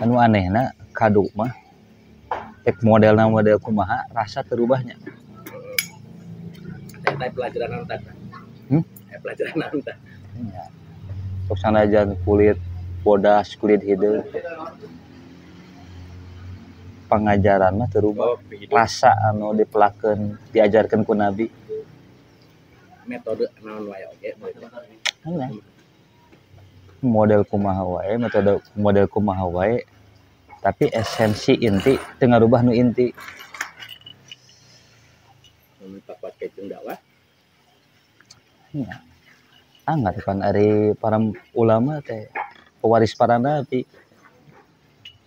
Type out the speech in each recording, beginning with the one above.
anu anehna kado mah tek modelna model kumaha rasa terubahnya. Saya pelajaran nanti. Pelajaran nanti. Ya. Sok sanajan kulit bodas, kulit hidung. Pangajaran mah terubah. Rasa anu dipelakeun, diajarkeun ku Nabi. Metode naon wae oge. Model kumaha wae, metode model kumaha wae. Tapi esensi inti teu ngarubah nu inti. Mun pakai jeung dakwah. Ya. Anggar kan ari para ulama teh pewaris para nabi.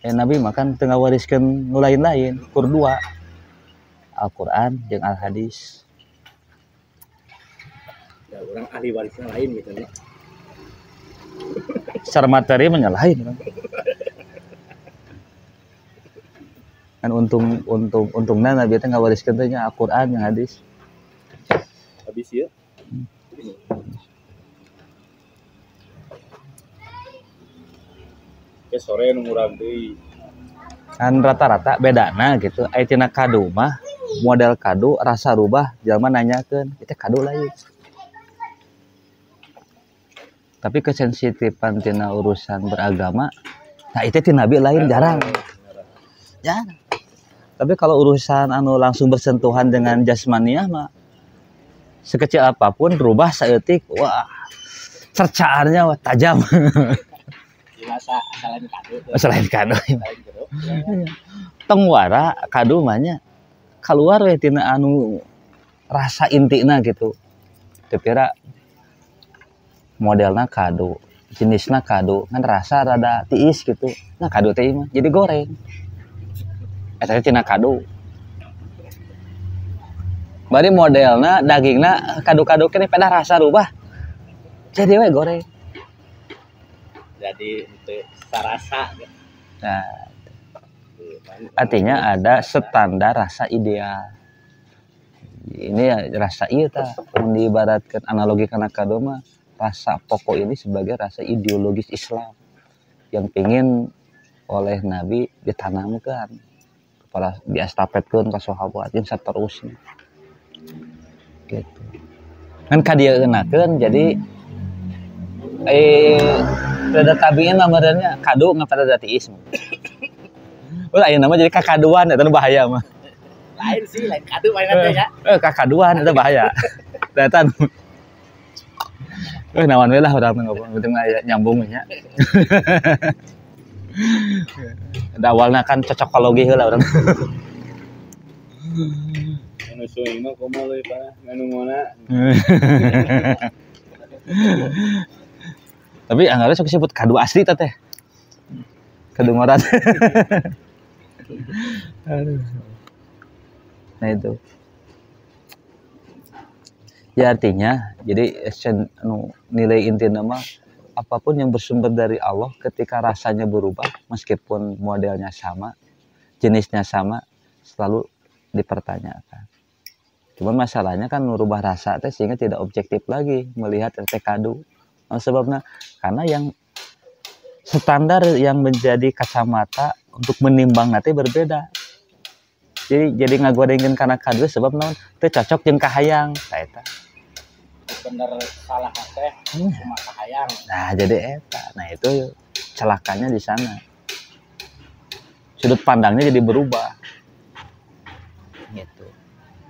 Nabi makan teu ngawariskeun nu lain-lain, kur dua. Al-Qur'an jeung Al-Hadis. Ya orang ahli warisnya lain gitu nih. Secara materi menyalahin kan. Kan untungna Nabi teh ngawariskeun teh nya Al-Qur'an jeung hadis. Habis ya. Ke sore nu murag deui. Kan rata-rata bedana gitu. Aya tina kado mah model kado rasa rubah jalma nanyakeun, "Itu kado lain." Tapi kesensitifan tina urusan beragama, nah itu tina Nabi lain jarang. Jarang. Tapi kalau urusan anu langsung bersentuhan dengan jasmaniah mah sekecil apapun berubah saeutik, wah cercaannya wah tajam. Selain kado. Tong wara kado mah nya keluar we tina anu rasa intina gitu. Teu kira modelna kado, jenisna kado, kan rasa rada tiis gitu. Nah kado teh mah jadi goreng. Eta tina kado. Bari modelna dagingna kado-kado kene pada rasa rubah. Jadi we goreng. Jadi itu sarasa. Nah, artinya ada standar rasa ideal. Ini rasa ieu tah mun diibaratkeun analogi kana kado mah rasa pokok ini sebagai rasa ideologis Islam yang pingin oleh Nabi ditanamkan kepada diestafetkeun ka sahabat jeung saterusna. Gitu. Kan kadieunnakeun jadi pada tabiin namanya kado ngapada datiis. Ulah aya nama jadi kakaduan eta bahaya mah. Lain sih, lain kado main teh ya. Kakaduan eta bahaya. Eta naon we lah urang ngomong penting nyambung nya. Da awalna kan cocokologi heula urang. Anu suing mah komo leuy Pak, nganu ngona. Tapi anggarnya sok disebut kado asli teh. Kado ngorat. Nah itu. Ya artinya jadi nilai inti nama apapun yang bersumber dari Allah ketika rasanya berubah meskipun modelnya sama, jenisnya sama selalu dipertanyakan. Cuman masalahnya kan merubah rasa teh sehingga tidak objektif lagi melihat teh kado. Sebabnya karena yang standar yang menjadi kacamata untuk menimbang nanti berbeda. Jadi ngagorengkeun kana kado sebab naon teu cocok jeung kahayang ta eta. Bener salah teh cuma kahayang. Nah, jadi eta. Nah, itu celakanya di sana. Sudut pandangnya jadi berubah. Gitu.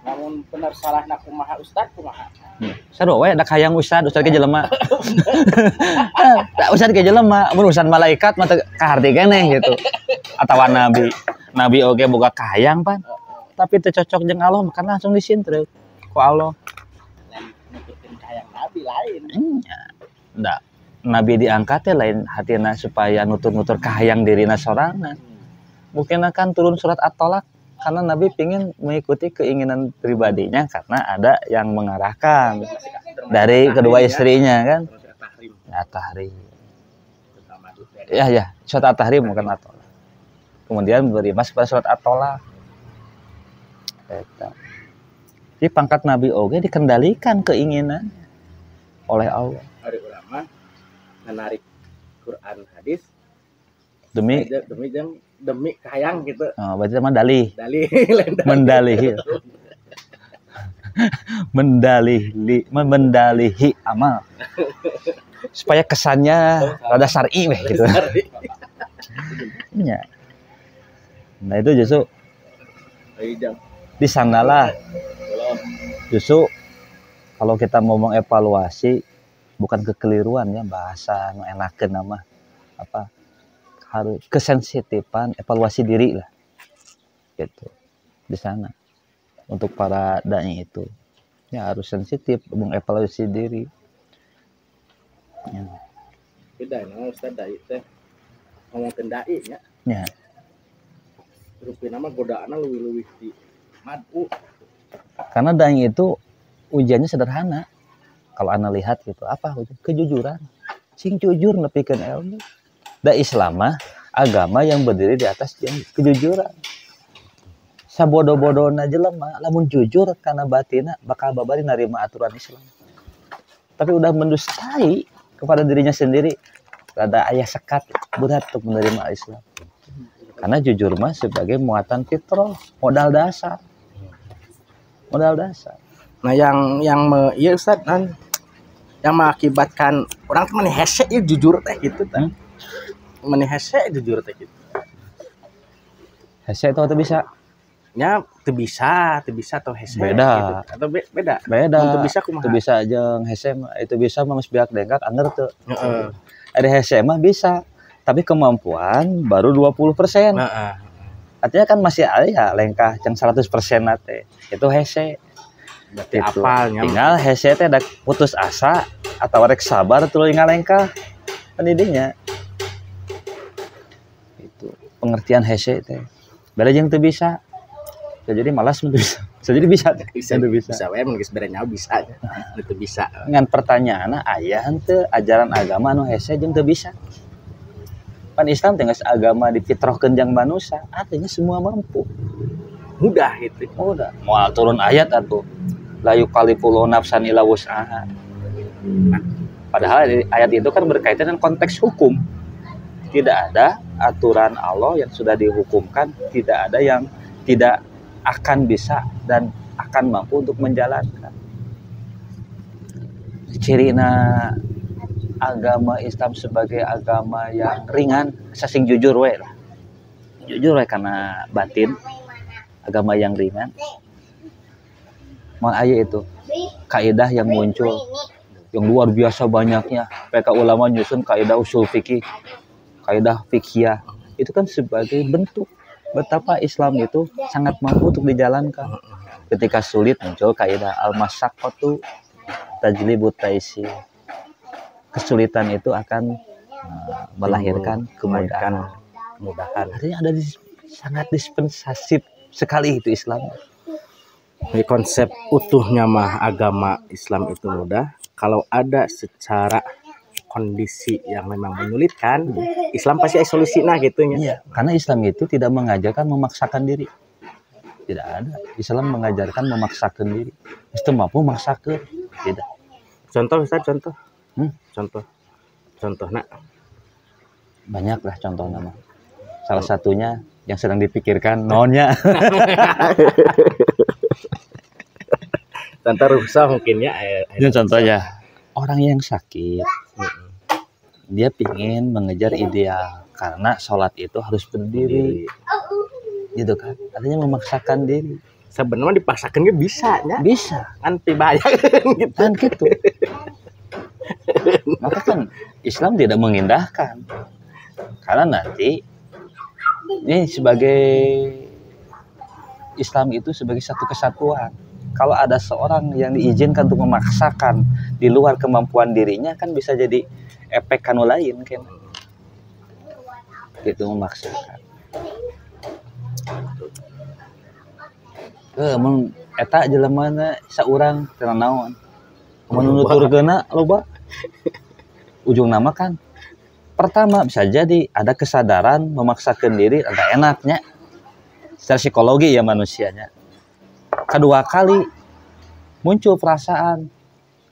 Namun bener salahna kumaha ustad kumaha. Saru we da hayang ustad ge jelema. Da ustad ge jelema, mun ustad malaikat mah teu kaharti keneh gitu. Atawa nabi. Nabi oge boga kahayang pan. Tapi teu cocok jeung Allah maka langsung disintreuk ku Allah. Ngikutin kahayang nabi lain. Da nabi diangkat teh lain hatina supaya nutur-nutur kahayang dirina sorangna. Mungkin akan turun surat At-Tolak karena Nabi ingin mengikuti keinginan pribadinya karena ada yang mengarahkan dari kedua istrinya kan. At-Tahrim. Ya, surat At-Tahrim bukan At-Tolak. Kemudian berimas kepada surat At-Tolak. Jadi pangkat Nabi oge dikendalikan keinginan oleh Allah. Hari ulama menarik Quran hadis demi demi kayang gitu. berarti mah dalih. Dalih Mendalihi. Mendalihi amal. Supaya kesannya rada syar'i weh gitu. Ya. Nah itu justru di sanalah justru kalau kita ngomong evaluasi bukan kekeliruan ya bahasa nu enakeun nama apa harus kesensitifan evaluasi diri lah gitu di sana untuk para dai itu ya harus sensitif mengevaluasi diri ya. Beda nama Ustaz dai teh ngomongkeun dai nya Ya. rupina mah godaana leuwih-leuwih di madu Karena dai itu ujiannya sederhana kalau anda lihat gitu apa kejujuran sing jujur nepikeun ilmu da Islam mah agama yang berdiri di atas kejujuran sabodo-bodona jelema lamun jujur karena batina bakal babari narima aturan Islam tapi udah mendustai kepada dirinya sendiri ada ayah sekat berat untuk menerima Islam karena jujur mah sebagai muatan fitrah modal dasar nah yang iya Ustaz kan yang mengakibatkan orang tuh meni hese ya jujur teh gitu teh meni hese jujur teh gitu hese itu atau bisa nya teu bisa atau hese beda gitu. Atau beda teu bisa kumaha teu bisa jeung hese mah itu bisa mah geus beak dengkak anger teu heeh ada hese mah bisa tapi kemampuan baru 20%. Heeh. Artinya kan masih ada ya lengkah yang 100% teh itu hese berarti gitu. apalnya Tinggal hese teh ada putus asa atau rek sabar tuluy ngalengkah pendidinya itu pengertian hese teh beda jeung teu bisa jadi malas mun bisa jadi bisa bisa we mun geus berenyaho bisa itu bisa dengan pertanyaanna aya henteu ajaran agama anu hese jeung teu bisa pan Islam teh geus agama difitrahkeun jeung manusia artinya semua mampu mudah gitu udah moal turun ayat atuh la yukalifullahu nafsan illa wus'aha padahal ayat itu kan berkaitan dengan konteks hukum tidak ada aturan Allah yang sudah dihukumkan tidak ada yang tidak akan bisa dan akan mampu untuk menjalankan cirina agama Islam sebagai agama yang ringan sasing jujur we lah jujur we karena batin agama yang ringan mal aya itu kaidah yang muncul yang luar biasa banyaknya mereka ulama nyusun kaidah usul fikih kaidah fikhiyah itu kan sebagai bentuk betapa Islam itu sangat mampu untuk dijalankan ketika sulit muncul kaidah al-masyaqqatu tajlibut taisir kesulitan itu akan melahirkan kemudahan artinya ada sangat dispensasif sekali itu Islam. Jadi konsep utuhnya mah agama Islam itu mudah kalau ada secara kondisi yang memang menyulitkan Islam pasti ada solusinya gitu ya. Iya, karena Islam itu tidak mengajarkan memaksakan diri. Tidak ada. Islam mengajarkan memaksakan diri. Islam mampu memaksakan. Tidak. Contoh Ustaz, contoh. Contoh nak. Banyak lah contoh nama. Salah satunya yang sedang dipikirkan nonnya. Contoh rusak mungkin ya. Ini contohnya orang yang sakit. Dia pingin mengejar ideal karena sholat itu harus berdiri. Gitu kan. Artinya memaksakan diri. Sebenarnya dipaksakan bisa ya. Bisa. Kan bayar gitu. Kan gitu. Maka kan Islam tidak mengindahkan. Karena nanti ini sebagai Islam itu sebagai satu kesatuan. Kalau ada seorang yang diizinkan untuk memaksakan di luar kemampuan dirinya kan bisa jadi efek kanu lain kan. Gitu memaksakan. Mun eta jelemana saurang teu naon. Mun nuturkeuna loba. Ujung nama kan pertama bisa jadi ada kesadaran memaksakan diri agak enaknya secara psikologi ya manusianya. Kedua kali muncul perasaan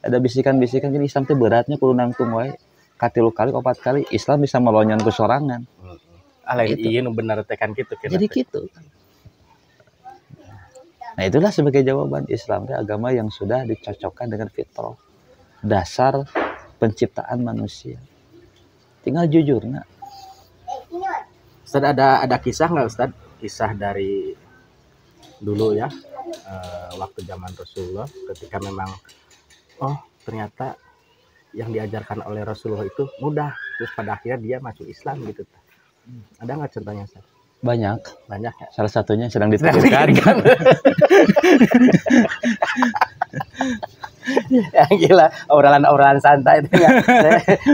ada bisikan-bisikan jadi Islam itu beratnya kudu nangtung wae. Katilu kali, 4 kali Islam bisa melonyan kesorangan. lain Itu. ieu nu bener tekan kitu kira. Jadi gitu. Nah itulah sebagai jawaban Islam itu agama yang sudah dicocokkan dengan fitrah, dasar penciptaan manusia. Tinggal jujur, nah. Ustaz ada kisah nggak Ustaz? Kisah dari dulu ya, waktu zaman Rasulullah ketika memang ternyata yang diajarkan oleh Rasulullah itu mudah, terus pada akhirnya dia masuk Islam gitu. Ada nggak contohnya Ustaz? Banyak Ya. salah satunya yang sedang dipikirkan. Ya gila, obrolan santai itu ya.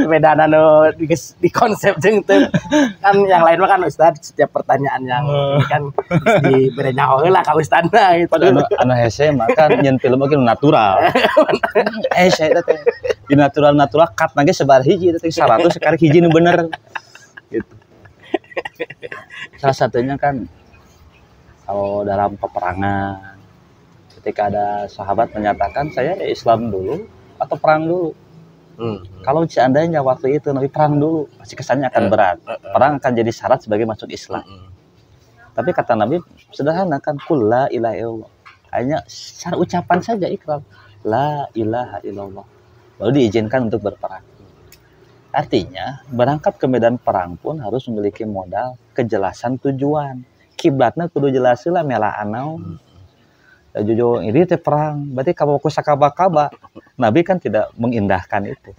Beda anu di konsep jeung teu. Kan yang lain mah kan Ustaz setiap pertanyaan yang ini kan diberi nyawa heula ka Ustazna gitu. Anu hese mah kan nyen film oge natural. Hese teh di natural cut nage sebar hiji teh 100 sekali hiji nu bener. Gitu. Salah satunya kan kalau dalam peperangan ketika ada sahabat menyatakan saya ya Islam dulu atau perang dulu. Kalau seandainya waktu itu Nabi perang dulu, pasti kesannya akan berat. Perang akan jadi syarat sebagai masuk Islam. Tapi kata Nabi sederhana kan, qul la ilaha illallah. Hanya secara ucapan saja ikrar la ilaha illallah. Lalu diizinkan untuk berperang. Artinya berangkat ke medan perang pun harus memiliki modal kejelasan tujuan. Kiblatna kudu jelas lah melaan naon. Ya jujur ini teh perang, berarti kalau ku sakaba-kaba. Nabi kan tidak mengindahkan itu.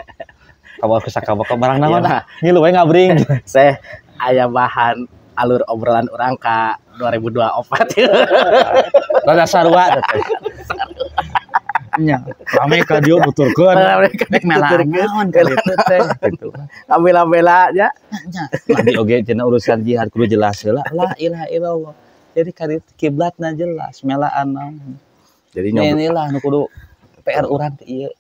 Kalau ku sakaba-kaba barang naon ah, ngilu we ngabring. Saya aya bahan alur obrolan urang ka 2024. Rada sarua teh. Nya, rame ka dieu nuturkeun. Nek melaan naon ka ditu teh gitu. Bela-bela nya. Nabi oge cenah urusan jihad kudu jelas heula la ilaha illallah. Jadi kali kiblatna jelas melaan naon. Jadi inilah nu kudu PR urang teh ieu.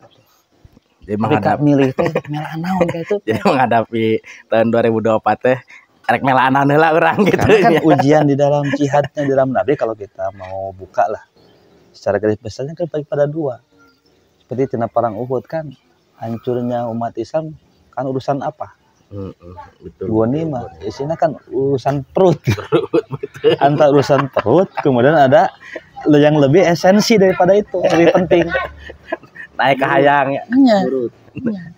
Jadi menghadapi milih teh melaan naon ka itu. Jadi menghadapi tahun 2024 teh rek melaanan heula urang gitu. Karena kan ujian di dalam jihadnya di dalam Nabi kalau kita mau buka lah. Secara garis besarnya kan bagi pada dua. Seperti tina perang Uhud kan hancurnya umat Islam kan urusan apa? Betul. Ghanimah. Isinya kan urusan perut. Antara urusan perut, kemudian ada yang lebih esensi daripada itu, lebih penting. Naik ke hayang ya. Nurut. Benar.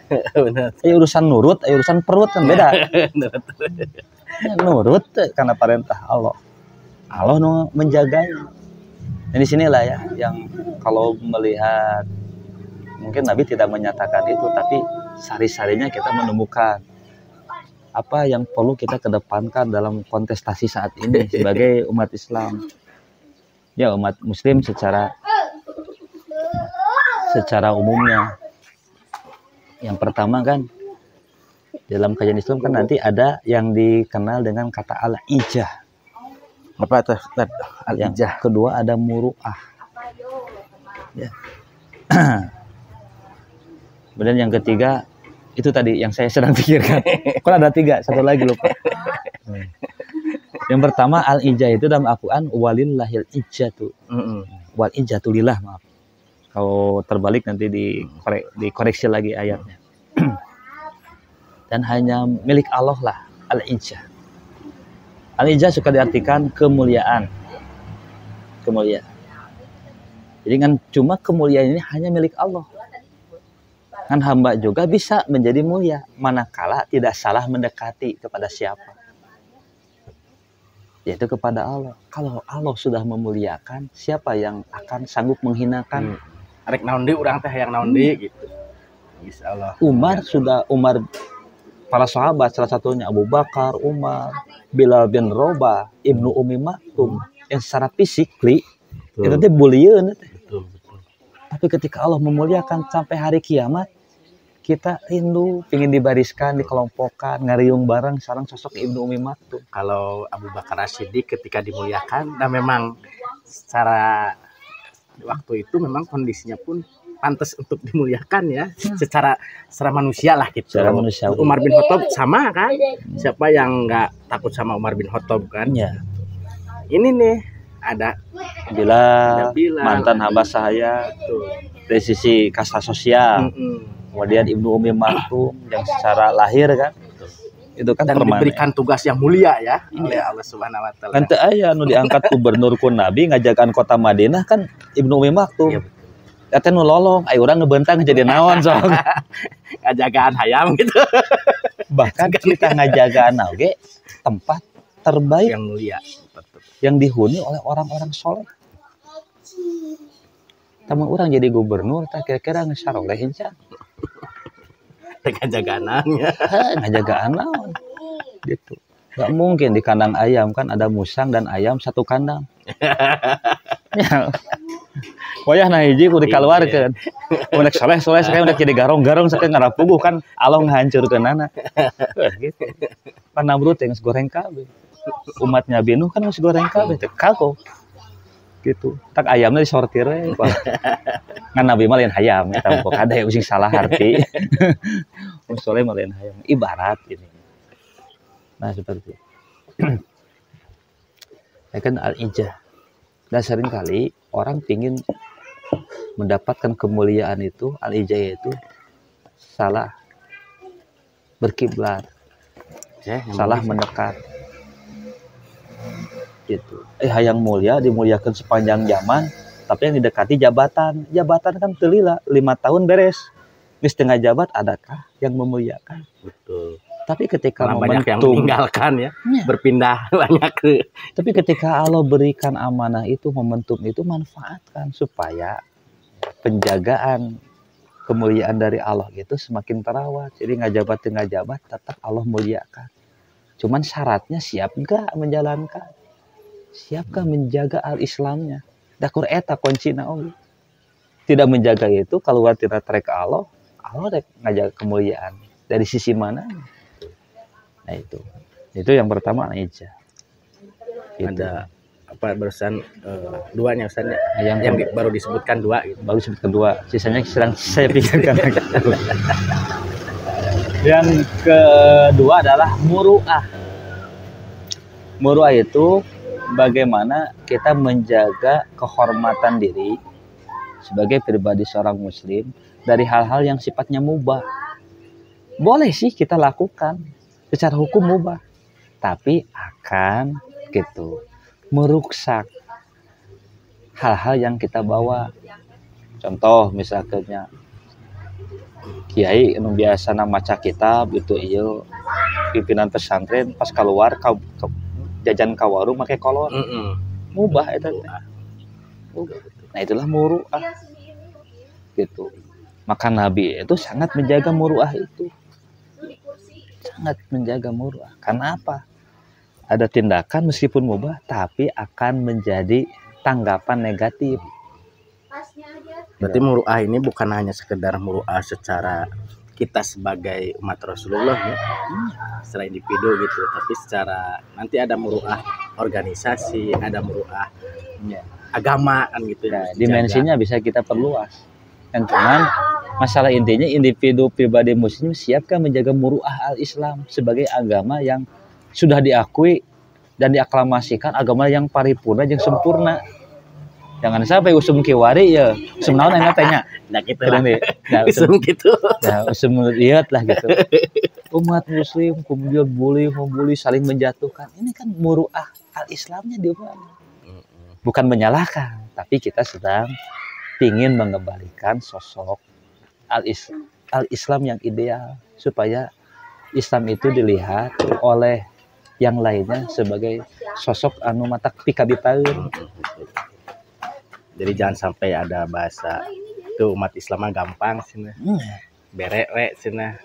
Urusan nurut, urusan perut kan beda. Nurut karena perintah Allah. Allah nu menjaganya. Dan di sinilah ya yang kalau melihat mungkin Nabi tidak menyatakan itu, tapi sari-sarinya kita menemukan apa yang perlu kita kedepankan dalam kontestasi saat ini sebagai umat Islam. Ya umat Muslim secara umumnya. Yang pertama kan dalam kajian Islam kan nanti ada yang dikenal dengan kata al-ijah. Apa itu al-ijah? Kedua ada muru'ah. Ya. Kemudian yang ketiga itu tadi yang saya sedang pikirkan. Kan ada 3, satu lagi lupa. Yang pertama al-ijah itu dalam Al-Qur'an walillahil ijjatu. Wal ijjatu lillah, maaf. Kalau terbalik nanti dikoreksi lagi ayatnya. Dan hanya milik Allah lah al-ijjah. Al-ijjah suka diartikan kemuliaan. Kemuliaan. Jadi kan cuma kemuliaan ini hanya milik Allah. Kan hamba juga bisa menjadi mulia manakala tidak salah mendekati kepada siapa. Yaitu kepada Allah. Kalau Allah sudah memuliakan, siapa yang akan sanggup menghinakan? Arek naon deui urang teh hayang naon deui gitu. Insyaallah. Umar para sahabat salah satunya Abu Bakar, Umar, Bilal bin Rabah, Ibnu Ummi Maktum yang secara fisik itu teh bulieun teh. Betul. Tapi ketika Allah memuliakan sampai hari kiamat, kita rindu ingin dibariskan, dikelompokkan, ngariung bareng sareng sosok Ibnu Ummi Maktum. Kalau Abu Bakar As-Siddiq ketika dimuliakan, dan memang secara waktu itu memang kondisinya pun pantas untuk dimuliakan ya, secara manusia lah gitu. Secara manusia. Umar bin Khattab sama kan? Siapa yang nggak takut sama Umar bin Khattab kan? Ya. Ini nih ada Bilal, mantan hamba sahaya dari sisi kasta sosial. Kemudian Ibnu Ummi Maktum yang secara lahir kan Itu kan dan permanen. diberikan tugas yang mulia ya oleh Allah Subhanahu wa taala. Kan teu aya nu diangkat gubernur ku Nabi ngajagaan kota Madinah kan Ibnu Umi Maktum. Iya, Eta nu lolong, aya urang ngebentang jadi naon sok. ngajagaan hayam gitu Bahkan kita ngajagaan oge tempat terbaik yang mulia. Betul. yang dihuni oleh orang-orang soleh. Tamun urang jadi gubernur tah kira-kira geus saroleh encan. Dengan jaganannya. Ngajagaan naon gitu. Gak mungkin di kandang ayam kan ada musang dan ayam satu kandang. Ya. Wayah na hiji kudu dikaluarkeun. Unek soleh sakaya unek jadi garong-garong sakaya ngarapuguh kan Allah ngahancurkeunana. Gitu. Pan Namrud teh geus goreng kabeh. Umatnya Nabi Nuh kan geus goreng kabeh teh kago. Gitu. Tak ayamna disortir we. Ngan Nabi mah lain hayam eta kok kada using salah arti. Wong soleh mah lain hayam. Ibarat ini. Nah seperti itu. Ya kan al-ijah. Dan seringkali orang ingin mendapatkan kemuliaan itu, al-ijah itu salah berkiblat, salah mendekat. Gitu. Hayang mulia dimuliakan sepanjang zaman, tapi yang didekati jabatan. Jabatan kan telila 5 tahun beres. Di setengah jabat adakah yang memuliakan? Betul. Tapi ketika banyak yang momentum meninggalkan ya, berpindah banyak ke. Tapi ketika Allah berikan amanah itu, momentum itu manfaatkan supaya penjagaan kemuliaan dari Allah itu semakin terawat. Jadi ngajabat tetap Allah muliakan. Cuman syaratnya siap enggak menjalankan? Siapkah menjaga al-Islamnya? Dakur eta kuncina oge. Tidak menjaga itu keluar tina trek Allah rek ngajaga kemuliaan. Dari sisi mana? Nah itu yang pertama ijah. Gitu. Ada apa barusan duanya Ustaz ya? Yang baru disebutkan dua gitu. Baru disebutkan dua, sisanya sedang saya pikirkan. Yang kedua adalah muru'ah. Muru'ah itu bagaimana kita menjaga kehormatan diri sebagai pribadi seorang muslim dari hal-hal yang sifatnya mubah. Boleh sih kita lakukan secara hukum mubah, tapi akan gitu meruksak hal-hal yang kita bawa. Contoh misalnya kiai anu biasa maca kitab itu ieu pimpinan pesantren pas keluar jajan ka warung make kolor. Mubah eta teh. Nah itulah muru'ah. Gitu. Maka Nabi itu sangat menjaga muru'ah itu. Sangat menjaga muru'ah. Karena apa? Ada tindakan meskipun mubah tapi akan menjadi tanggapan negatif. Berarti muru'ah ini bukan hanya sekedar muru'ah secara kita sebagai umat Rasulullah ya, secara individu gitu, tapi secara nanti ada muru'ah organisasi, ada muru'ah agama kan gitu. Nah, dimensinya bisa kita perluas. Kan cuman masalah intinya individu pribadi muslim siapkah menjaga muru'ah al-Islam sebagai agama yang sudah diakui dan diaklamasikan, agama yang paripurna yang sempurna. Jangan sampai usum kiwari ya, usum naon enak tanya. Nah gitu lah. Nah, usum gitu. Ya, usum lihat lah gitu. Umat muslim kemudian membuli, saling menjatuhkan. Ini kan muru'ah al-Islamnya di mana? Bukan menyalahkan, tapi kita sedang ingin mengembalikan sosok al-Islam yang ideal supaya Islam itu dilihat oleh yang lainnya sebagai sosok anu matak pikabitaeun. Jadi jangan sampai ada bahasa itu umat Islam gampang sini. Berek we sini.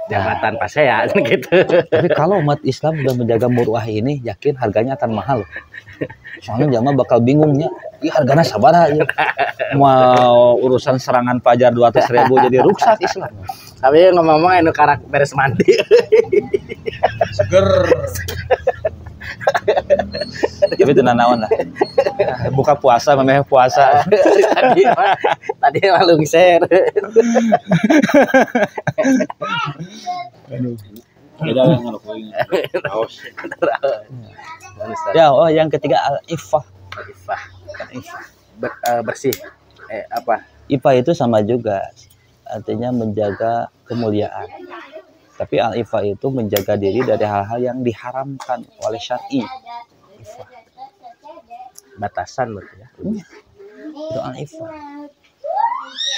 Jabatan pas ya gitu. Tapi kalau umat Islam sudah menjaga muru'ah ini, yakin harganya akan mahal. Soalnya jamaah bakal bingungnya, ya harganya sabaraha ya. Mau urusan serangan fajar 200.000 jadi rusak Islam. Tapi ngomong-ngomong anu karak beres mandi. Seger. Tapi itu nanawan lah. Buka puasa, memeh puasa. Tadi malu share. Aduh. Ya, yang ketiga al-iffah. Bersih. Apa? Iffah itu sama juga. Artinya menjaga kemuliaan. Tapi al-ifah itu menjaga diri dari hal-hal yang diharamkan oleh syar'i. Batasan berarti ya. Itu al-ifah.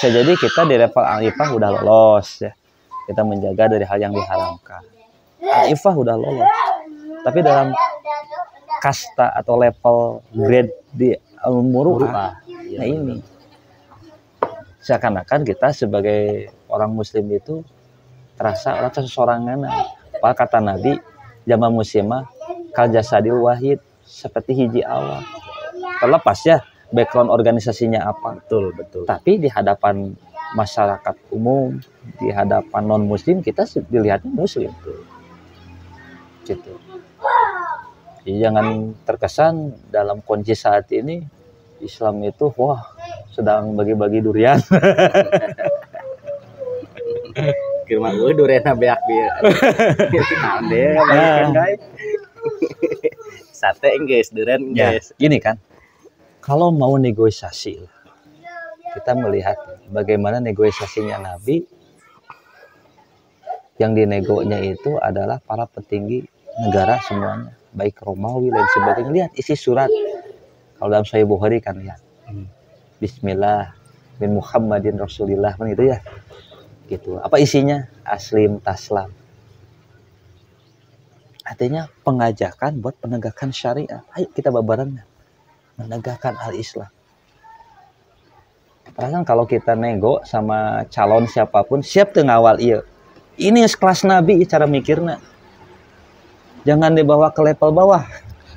Bisa jadi kita di level al-ifah udah lolos ya. Kita menjaga dari hal yang diharamkan. Al-ifah udah lolos. Tapi dalam kasta atau level grade di al-muru'ah, nah ini seakan-akan kita sebagai orang muslim itu terasa orang seseorangan. Apa kata Nabi, jama muslimah kal jasadil wahid, seperti hiji awak. Terlepas ya background organisasinya apa, Betul. tapi di hadapan masyarakat umum, di hadapan non muslim kita dilihatnya muslim gitu. Jadi jangan terkesan dalam kondisi saat ini Islam itu wah sedang bagi-bagi durian. Kira mah durena beak bieu. Naon deh ngabagikan guys. Sate guys, duren Ya, guys. gini kan. Kalau mau negosiasi, kita melihat bagaimana negosiasinya Nabi. Yang dinegonya itu adalah para petinggi negara semuanya, baik Romawi dan sebagainya. Lihat isi surat. Kalau dalam Sahih Bukhari kan ya. Bismillah bin Muhammadin Rasulillah kan gitu ya. Gitu. Apa isinya? Aslim taslam. Artinya pengajakan buat penegakan syariat. Ayo kita babaran menegakkan al-Islam. Perasaan kalau kita nego sama calon siapapun siap tuh ngawal iya. Ini sekelas Nabi cara mikirnya. Jangan dibawa ke level bawah.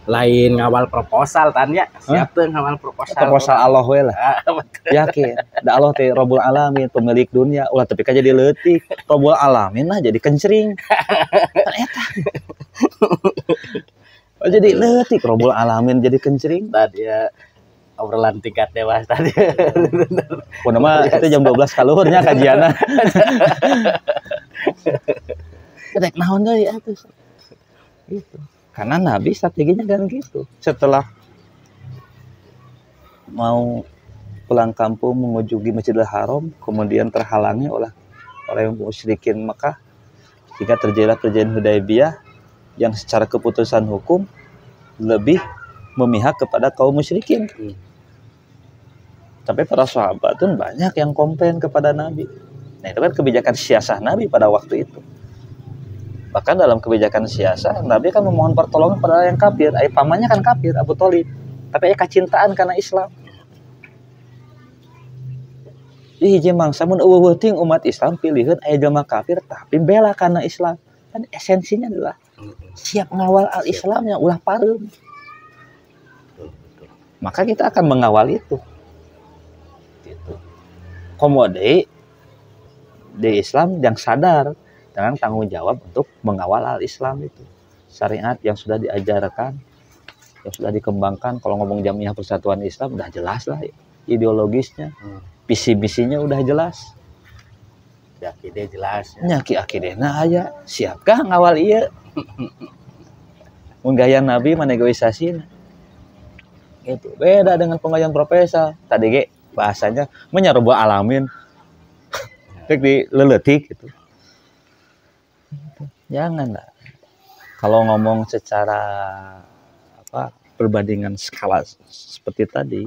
Lain ngawal proposal tanya. Siap tuh ngawal proposal. Proposal Allah we lah. Yakin. Da Allah teh Rabbul Alamin, pemilik dunia. Ulah tapi jadi leutik. Rabbul Alamin lah jadi kencring. Kan eta. Oh, jadi leutik Rabbul Alamin jadi kencring. Tadi ya obrolan tingkat dewasa tadi. Pun mah itu jam 12 kaluhurnya kajianna. Rek naon deui atuh. Gitu. Karena Nabi strateginya kan gitu. Setelah mau pulang kampung mengunjungi Masjidil Haram, kemudian terhalangi oleh musyrikin Mekah, sehingga terjadilah perjanjian Hudaybiyah yang secara keputusan hukum lebih memihak kepada kaum musyrikin. Tapi para sahabat tuh banyak yang komplain kepada Nabi. Nah itu kan kebijakan siasah Nabi pada waktu itu. Bahkan dalam kebijakan siasah, Nabi kan memohon pertolongan pada yang kafir. Pamannya kan kafir, Abu Thalib. Tapi kecintaan karena Islam. Di hiji mangsa mun eueuh ting umat Islam pilihkeun aya jelema kafir tapi bela karena Islam. Kan esensinya adalah siap ngawal al-Islamnya ulah pareum. Maka kita akan mengawal itu. Gitu. Komode di Islam yang sadar dengan tanggung jawab untuk mengawal al-Islam itu. Syariat yang sudah diajarkan, yang sudah dikembangkan. Kalau ngomong Jamiah Persatuan Islam udah jelas lah ideologisnya. Visi misinya udah jelas. Akideh jelas. Nyaki akidehna aya. Siapkah ngawal ieu? Mun gaya Nabi menegosiasi. Gitu. Beda dengan pengajian profesor. Tadi ge bahasanya menyarubah alamin. Tek di leletik gitu. Janganlah. Kalau ngomong secara perbandingan skala seperti tadi,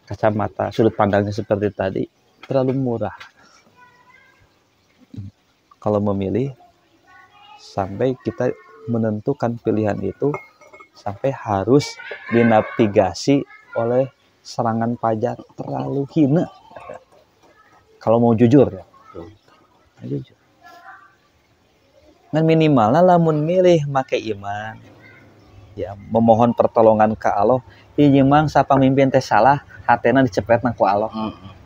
kacamata sudut pandangnya seperti tadi terlalu murah. Kalau memilih sampai kita menentukan pilihan itu sampai harus dinavigasi oleh serangan pajak terlalu hina. Kalau mau jujur ya. Jujur. Ngan minimalnya lamun milih make iman. Ya, memohon pertolongan ke Allah. Ieu mang sapamimpin teh salah, hatena dicepretna ku Allah.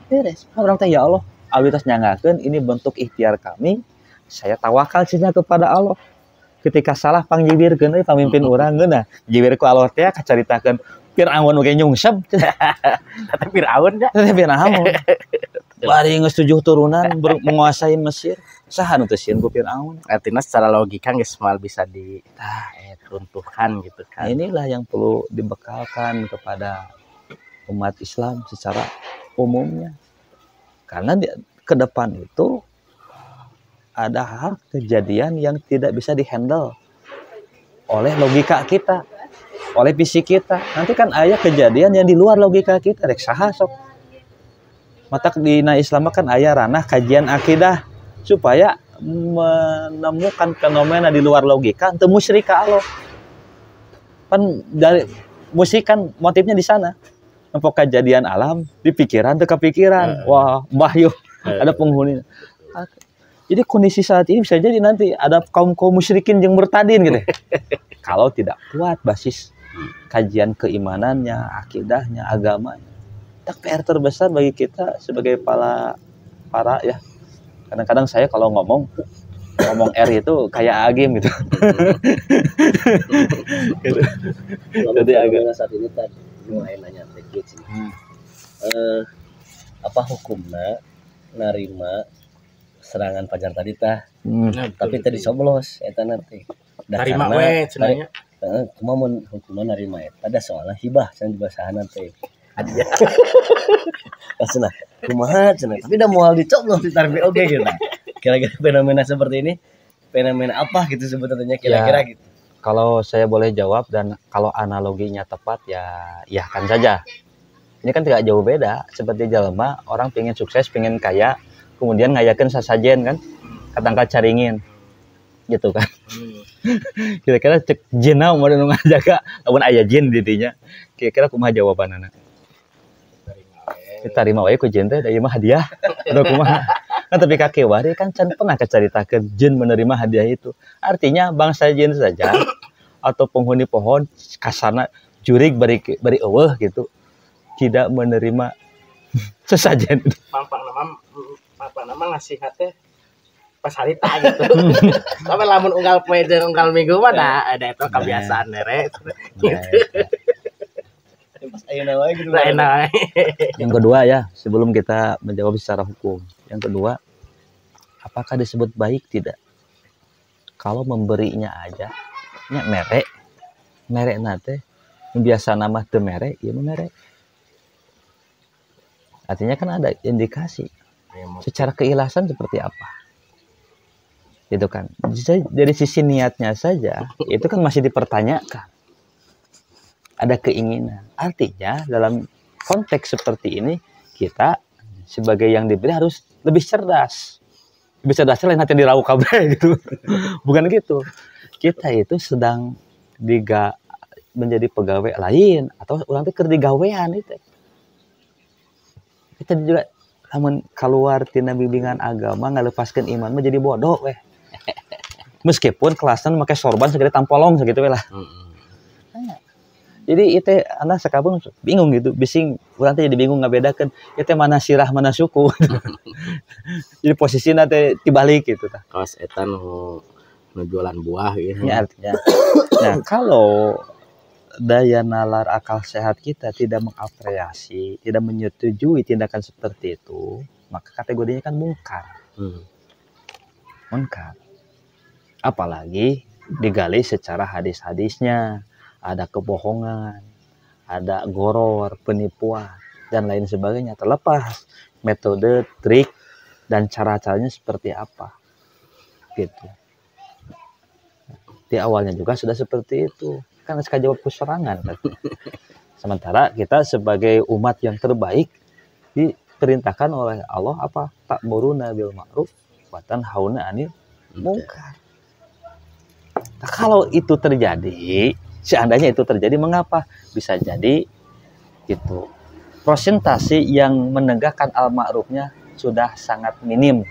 Beres. Orang teh ya Allah, abdi tos nyangakeun ini bentuk ikhtiar kami. Saya tawakal cenah kepada Allah. Ketika salah pangjibirkeun euy pamimpin urang geuna. Jibir ku Allah teh kacaritakeun Firaun oge nyungsep. Kata Firaun ya. Firaun. Bari geus 7 turunan menguasai Mesir. Saha nu teu sieun ku Firaun? Artinya secara logika geus mal bisa runtuhkan gitu kan. Inilah yang perlu dibekalkan kepada umat Islam secara umumnya. Karena ke depan itu ada hal kejadian yang tidak bisa dihandle oleh logika kita, oleh fisik kita. Nanti kan aya kejadian yang di luar logika kita, rek saha sok. Mata dina Islam kan aya ranah kajian akidah supaya menemukan fenomena di luar logika teu musyrik ka Allah. Kan dari musik kan motifnya di sana. Nempo kejadian alam di pikiran teu kepikiran. Wah, bahyu ada penghuni. Jadi kondisi saat ini bisa jadi nanti ada kaum musyrikin yang murtadin gitu. Kalau tidak kuat basis kajian keimanannya, akidahnya, agamanya. Tak PR terbesar bagi kita sebagai para ya. Kadang-kadang saya kalau ngomong R itu kayak agim gitu. Jadi agak saat ini tadi mulai nanya sedikit sih. Apa hukumnya narima serangan pajar tadi tah? Tapi tadi soblos eta nanti. Narima we cenanya. Kumaha hukumna narima eta da soalna hibah cenah dibasahan teh. Adinya. Asna kumaha cenah tapi da moal dicoblos ditarbi oge gitu. Kira-kira fenomena seperti ini fenomena apa gitu sebetulnya kira-kira gitu. Kalau saya boleh jawab dan kalau analoginya tepat ya kan saja. Ini kan tidak jauh beda seperti jelema orang pengen sukses, pengen kaya, kemudian ngayakeun sasajen kan, katangka caringin. Gitu kan. Kira-kira cek jinna mau nu ngajaga lamun aya jin di dinya. Kira-kira kumaha jawabanana? Ditarima wae ku jin teh da ieu mah hadiah. Atau kumaha? Kan tapi kakewari kan can pernah kacaritakeun jin menerima hadiah itu. Artinya bangsa jin saja atau penghuni pohon kasarna jurig bari eueuh gitu tidak menerima sesajen. Pang nama ngasih hati pas harita gitu. Tapi lamun unggal poe jeung unggal minggu mah ada itu kebiasaan nere. Pas ayeuna wae gitu. Yang kedua ya, sebelum kita menjawab secara hukum. Yang kedua, apakah disebut baik tidak? Kalau memberinya aja, nya merek nate, biasa nama teu merek, ieu merek. Artinya kan ada indikasi. Secara keikhlasan seperti apa? Gitu kan. Dari sisi niatnya saja, itu kan masih dipertanyakan. Ada keinginan. Artinya dalam konteks seperti ini, kita sebagai yang diberi harus lebih cerdas. Lebih cerdasnya lain hati dirauh kabeh gitu. Bukan gitu. Kita itu sedang menjadi pegawai lain atau orang teh keur digawean itu. Kita juga namun keluar tina bimbingan agama ngalepaskeun iman mah jadi bodoh weh. Meskipun kelasnya pakai sorban segede tampolong segitu we lah. Jadi itu anak sakabung bingung gitu, bising urang teh jadi bingung ngabedakeun ieu mana sirah mana suku. Jadi posisinya teh dibalik gitu tah. Kaos eta nu jualan buah gitu. Ya artinya. Nah, kalau daya nalar akal sehat kita tidak mengapresiasi, tidak menyetujui tindakan seperti itu, maka kategorinya kan mungkar. Mungkar. Apalagi digali secara hadis-hadisnya, ada kebohongan, ada goror, penipuan, dan lain sebagainya. Terlepas metode, trik, dan cara-caranya seperti apa. Gitu. Di awalnya juga sudah seperti itu. Kan sekali jawab serangan. Sementara kita sebagai umat yang terbaik diperintahkan oleh Allah apa? Ta'muruna bil ma'ruf wa tanhauna 'anil munkar. Nah, kalau itu terjadi, seandainya itu terjadi, mengapa? Bisa jadi itu persentase yang menegakkan al-ma'rufnya sudah sangat minim.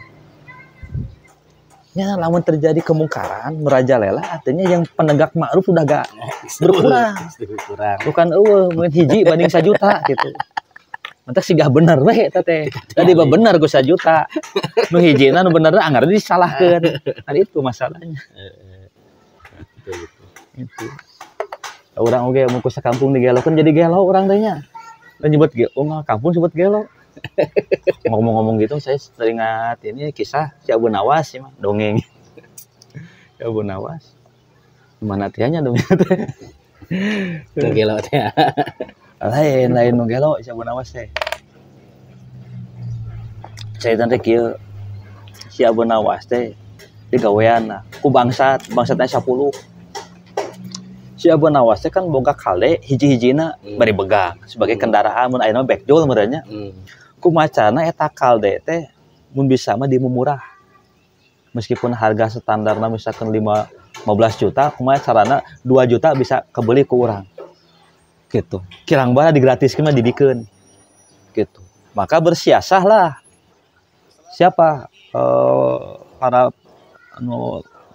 Ya, lamun terjadi kemungkaran, merajalela, artinya yang penegak ma'ruf sudah gak berkurang. Bukan mungkin hiji banding 1 juta gitu. Mantak sih gak bener weh teh. Tadi bener gue 1 juta. Nu hijina nu bener anggar disalahkeun. Kan itu masalahnya. Itu. Orang oge mun ku sakampung digelokeun jadi gelo urang teh nya. Dan nyebut kampung sebut gelo. Ngomong-ngomong gitu saya teringat ini kisah si Abu Nawas sih mah dongeng. Si Abu Nawas. Mana tianya dongeng teh. Gelo teh. Lain nu gelo si Abu Nawas teh. Saya tante kieu si Abu Nawas teh digaweana ku bangsatnya 10. Si Abu Nawas kan boga kale hiji-hijina bari begang sebagai kendaraan mun ayeuna backjol merenya. Ku macana eta kalde teh mun bisa mah dimumurah. Meskipun harga standarna misalkan 15 juta, kumaha carana 2 juta bisa kebeli ku urang. Gitu. Kirang bae digratiskeun mah didikeun. Gitu. Maka bersiasahlah. Siapa para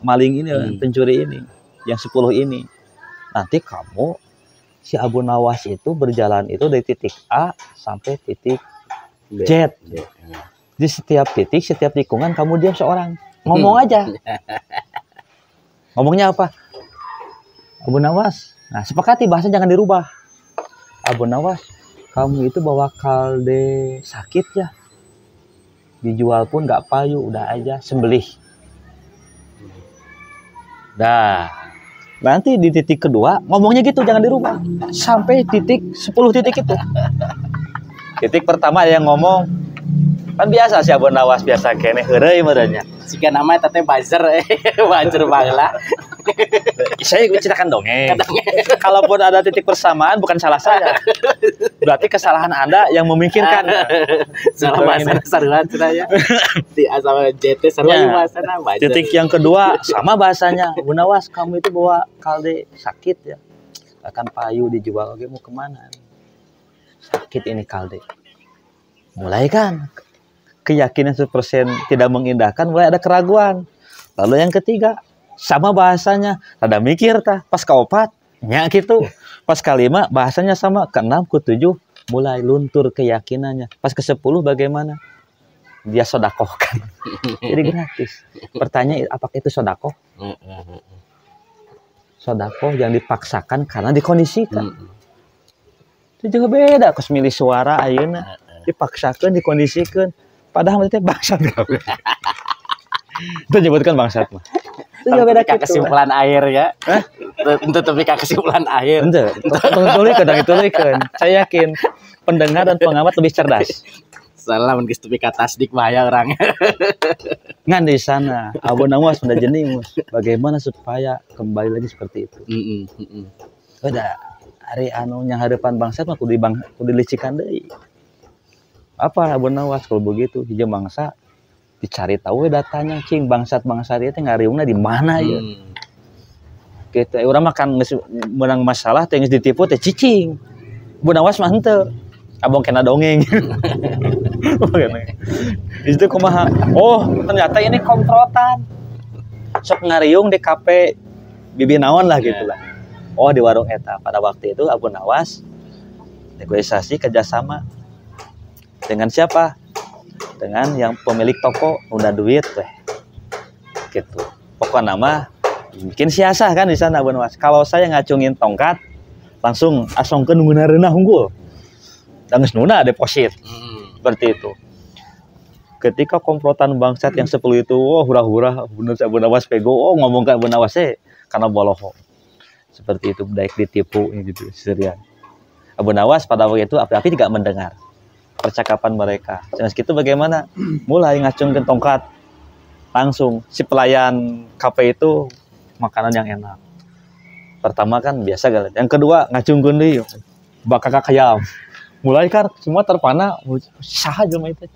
maling ini, pencuri ini, yang 10 ini. Nanti kamu si Abu Nawas itu berjalan itu dari titik A sampai titik Z. Di setiap titik, setiap tikungan kamu diam seorang. Ngomong aja. Ngomongnya apa? Abu Nawas. Nah, sepakati bahasa jangan dirubah. Abu Nawas, kamu itu bawa kalde sakit ya. Dijual pun nggak payu, udah aja sembelih. Dah. Nanti di titik kedua ngomongnya gitu jangan dirubah sampai titik 10 titik itu. Titik pertama yang ngomong kan biasa si Abu Nawas biasa kene heureuy merenya. Jika nama teh buzzer buzzer bangla. Saya ceritakan dongeng. Kalaupun ada titik persamaan bukan salah saya. Berarti kesalahan Anda yang memikirkan. Salah bahasa saruan cenah. Di asal JT sarua bahasana buzzer. Titik yang kedua sama bahasanya. Abu Nawas, kamu itu bawa kalde sakit ya. Akan payu dijual oke mau kemana? Sakit ini kalde. Mulai kan keyakinan 100% tidak mengindahkan, mulai ada keraguan. Lalu yang ketiga sama bahasanya, ada mikir tah pas keopat nya gitu. Pas kelima bahasanya sama, keenam ketujuh mulai luntur keyakinannya. Pas ke-10 bagaimana? Dia sodakohkan. Jadi gratis. Pertanyaan apakah itu sodakoh? Sodakoh yang dipaksakan karena dikondisikan. Itu juga beda kos milih suara ayeuna dipaksakan dikondisikan. Padahal itu bangsat. Itu nyebutkan bangsat mah. Itu juga beda gitu. Kesimpulan air ya. Untuk tapi kesimpulan air. Ente, tolong saya yakin pendengar dan pengamat lebih cerdas. Salah mun geus tepi ka tasdik bahaya orang. Ngan di sana Abu Nawas sudah jenius. Bagaimana supaya kembali lagi seperti itu? Udah hari anu yang harapan bangsat mah kudu dilicikan deui. Apa Abu Nawas kalau begitu hiji bangsa dicari tahu datanya cing bangsat itu ngariungna di mana ya. Kita urang makan menang masalah teh geus ditipu teh cicing. Abu Nawas mah henteu. Abang kena dongeng. Itu kumaha? Oh, ternyata ini komprotan. Sok ngariung di kafe bibi naon lah gitu lah. Oh, di warung eta. Pada waktu itu Abu Nawas negosiasi kerjasama dengan siapa? Dengan yang pemilik toko udah duit teh. Gitu. Pokoknya nama bikin siasah kan di sana Abu Nawas. Kalau saya ngacungin tongkat langsung asongkeun ngeuneureunna unggul. Dan geus nuna deposit. Seperti itu. Ketika komplotan bangsat yang 10 itu, oh hura-hura bener Abu Nawas pego, oh ngomong ke Abu Nawas karena boloho. Seperti itu, daik ditipu gitu, serian. Abu Nawas pada waktu itu api-api tidak mendengar percakapan mereka. Dengan segitu bagaimana? Mulai ngacungkeun tongkat. Langsung si pelayan kafe itu makanan yang enak. Pertama kan biasa kan. Yang kedua ngacungkeun deui bakaka ayam. Mulai kan semua terpana saha jelema itu.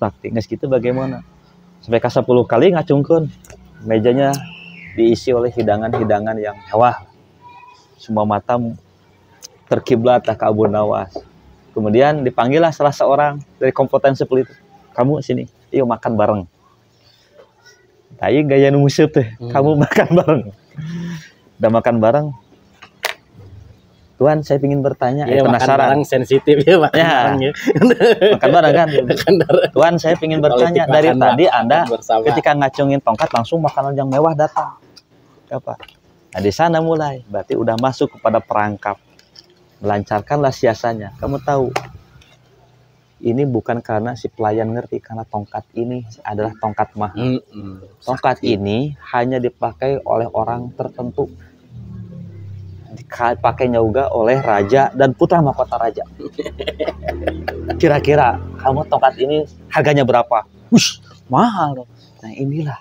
Sakti geus kitu bagaimana? Sampai ka 10 kali ngacungkeun. Mejanya diisi oleh hidangan-hidangan yang mewah. Semua mata terkiblat ke Abu Nawas. Kemudian dipanggillah salah seorang dari komplotan 10 itu. Kamu sini, yuk makan bareng. Tapi gaya nu museup teh, kamu makan bareng. Udah makan bareng. Tuhan, saya ingin bertanya, ya, penasaran. Makan bareng sensitif ya, makan bareng ya. Makan bareng kan. Tuhan, saya ingin bertanya, dari tadi Anda bersama. Ketika ngacungin tongkat langsung makanan yang mewah datang. Apa? Nah, di sana mulai, berarti udah masuk kepada perangkap. Melancarkanlah siasanya. Kamu tahu, ini bukan karena si pelayan ngerti, karena tongkat ini adalah tongkat mahal. Tongkat ini hanya dipakai oleh orang tertentu. Dipakainya juga oleh raja dan putra mahkota raja. Kira-kira kamu tongkat ini harganya berapa? Wush, mahal. Nah inilah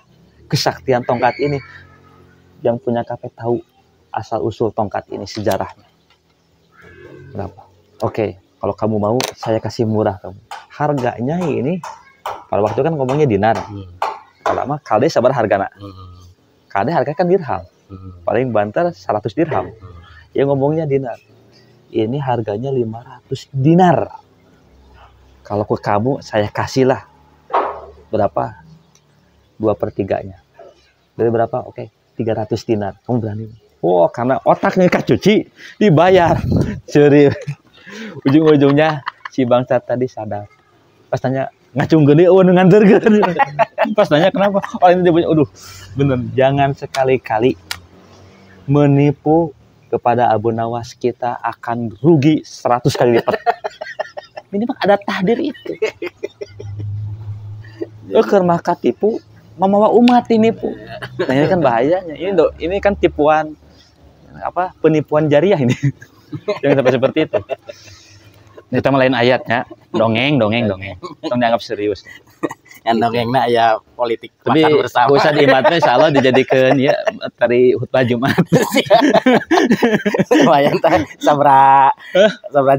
kesaktian tongkat ini. Yang punya KP tahu asal usul tongkat ini, sejarahnya berapa? Oke, kalau kamu mau saya kasih murah kamu. Harganya ini pada waktu kan ngomongnya dinar. Kalau mah kalde sabar hargana. Kalde harga kan dirham. Paling banter 100 dirham. Ya ngomongnya dinar. Ini harganya 500 dinar. Kalau ke kamu saya kasihlah berapa? 2/3-nya. Dari berapa? Oke, 300 dinar. Kamu berani? Oh, karena otaknya kacuci dibayar. Ceri. Ujung-ujungnya si bangsa tadi sadar. Pas tanya ngacung gede, oh nganterkeun. Pas tanya kenapa? Oh ini dia punya. Aduh, bener. Jangan sekali-kali menipu kepada Abu Nawas, kita akan rugi 100 kali lipat. Minimal ada tahdir itu. Keur maka tipu membawa umat dinipu. Nah ini kan bahayanya. Ini kan tipuan apa? Penipuan jariah ini. Jangan sampai seperti itu. Kita lain ayatnya, dongeng. Tong dianggap serius. Yang dongengna aya politik tapi makan bersama. Ustaz Imatnya insyaallah dijadikan ya dari khutbah Jumat. Lumayan teh sabra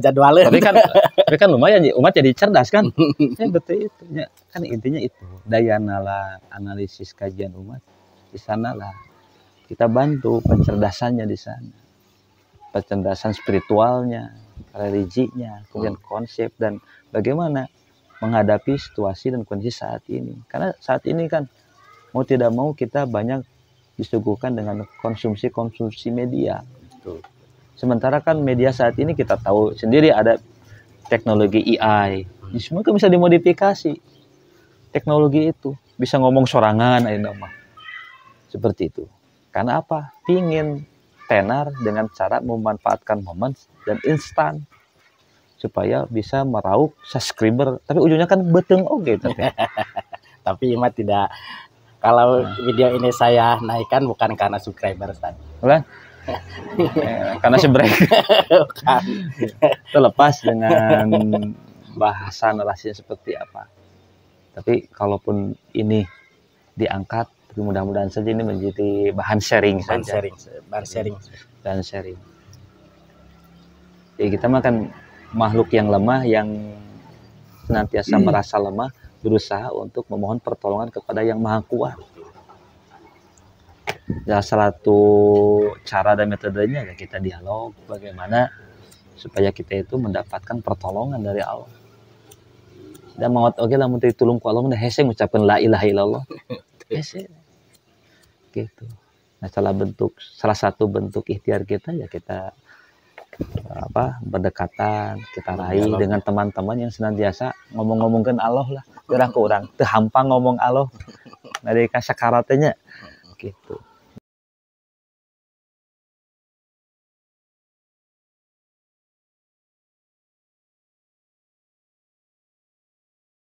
jadwalnya. Tapi kan lumayan umat jadi cerdas kan. Ya betul itu. Ya, kan intinya itu. Daya nalar analisis kajian umat di sanalah kita bantu pencerdasannya di sana. Pencerdasan spiritualnya, religinya, kemudian konsep dan bagaimana menghadapi situasi dan kondisi saat ini. Karena saat ini kan mau tidak mau kita banyak disuguhkan dengan konsumsi media. Betul. Sementara kan media saat ini kita tahu sendiri ada teknologi AI. Semua kan bisa dimodifikasi. Teknologi itu bisa ngomong sorangan ayeuna mah. Seperti itu. Karena apa? Pingin tenar dengan cara memanfaatkan momen dan instan supaya bisa meraup subscriber, tapi ujungnya kan beteng oke Tapi Imat tidak, kalau video ini saya naikkan bukan karena subscriber Ustaz. Bukan? Karena sebrek. Terlepas dengan bahasa narasinya seperti apa. Tapi kalaupun ini diangkat, mudah-mudahan saja ini menjadi bahan sharing saja. Bahan sharing. Ya kita mah kan makhluk yang lemah, yang senantiasa merasa lemah, berusaha untuk memohon pertolongan kepada yang maha kuat. Ya, salah satu cara dan metodenya ya kita dialog bagaimana supaya kita itu mendapatkan pertolongan dari Allah. Dan maut oge lamun teu ditulung ku Allah mah hese ngucapkeun la ilaha illallah. Hese. Gitu. Nah, salah satu bentuk ikhtiar kita ya kita berdekatan, kita raih dengan teman-teman yang senantiasa ngomong-ngomongkan Allah lah, kurang teu hampang ngomong Allah. Dari kasakaratnya gitu.